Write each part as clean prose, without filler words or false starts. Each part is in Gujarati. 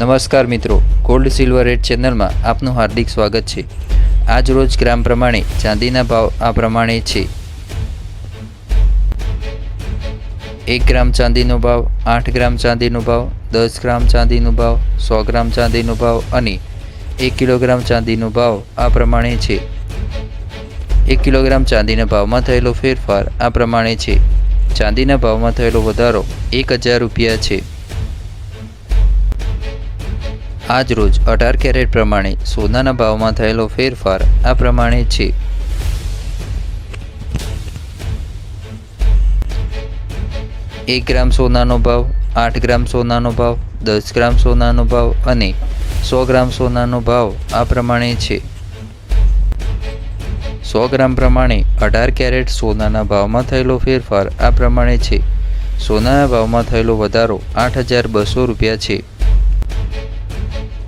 નમસ્કાર મિત્રો, ગોલ્ડ સિલ્વર રેટ ચેનલમાં આપનું હાર્દિક સ્વાગત છે। આજ રોજ ગ્રામ પ્રમાણે ચાંદીના ભાવ આ પ્રમાણે છે। 1 ગ્રામ ચાંદીનો ભાવ, 8 ગ્રામ ચાંદીનો ભાવ, 10 ગ્રામ ચાંદીનો ભાવ, 100 ગ્રામ ચાંદીનો ભાવ અને 1 કિલોગ્રામ ચાંદીનો ભાવ આ પ્રમાણે છે। 1 કિલોગ્રામ ચાંદીના ભાવમાં થયેલો ફેરફાર આ પ્રમાણે છે। ચાંદીના ભાવમાં થયેલો વધારો 1000 રૂપિયા છે। આજ રોજ 18 કેરેટ પ્રમાણે સોનાના ભાવમાં થયેલો ફેરફાર આ પ્રમાણે છે। 1 ગ્રામ સોનાનો ભાવ, 8 ગ્રામ સોનાનો ભાવ, 10 ગ્રામ સોનાનો ભાવ અને 100 ગ્રામ સોનાનો ભાવ આ પ્રમાણે છે। 100 ગ્રામ પ્રમાણે 18 કેરેટ સોનાના ભાવમાં થયેલો ફેરફાર આ પ્રમાણે છે। સોનાના ભાવમાં થયેલો વધારો 8200 રૂપિયા છે।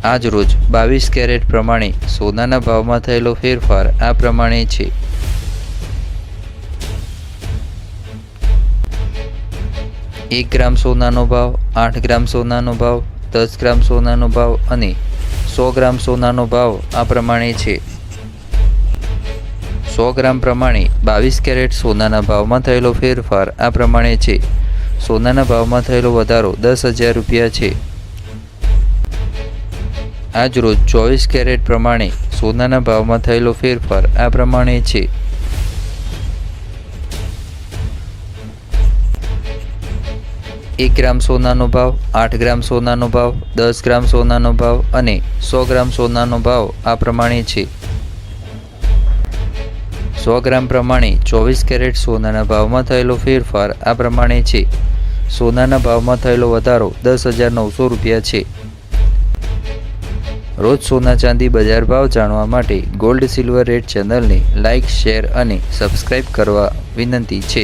આજ રોજ 22 કેરેટ પ્રમાણે સોનાના ભાવમાં થયેલો ફેરફાર આ પ્રમાણે છે। 1 ગ્રામ સોનાનો ભાવ, 8 ગ્રામ સોનાનો ભાવ, 10 ગ્રામ સોનાનો ભાવ અને 100 ગ્રામ સોનાનો ભાવ આ પ્રમાણે છે। 100 ગ્રામ પ્રમાણે 22 કેરેટ સોનાના ભાવમાં થયેલો ફેરફાર આ પ્રમાણે છે। સોનાના ભાવમાં થયેલો વધારો 10000 રૂપિયા છે। આજ રોજ 24 કેરેટ પ્રમાણે સોનાના ભાવમાં થયેલો ફેરફાર આ પ્રમાણે છે। 1 ગ્રામ સોનાનો ભાવ, 8 ગ્રામ સોનાનો ભાવ, 10 ગ્રામ સોનાનો ભાવ અને 100 ગ્રામ સોનાનો ભાવ આ પ્રમાણે છે। 100 ગ્રામ પ્રમાણે 24 કેરેટ સોનાના ભાવમાં થયેલો ફેરફાર આ પ્રમાણે છે। સોનાના ભાવમાં થયેલો વધારો 10900 રૂપિયા છે। રોજ સોના ચાંદી બજાર ભાવ જાણવા માટે ગોલ્ડ સિલ્વર રેટ ચેનલને લાઇક, શેર અને સબસ્ક્રાઇબ કરવા વિનંતી છે।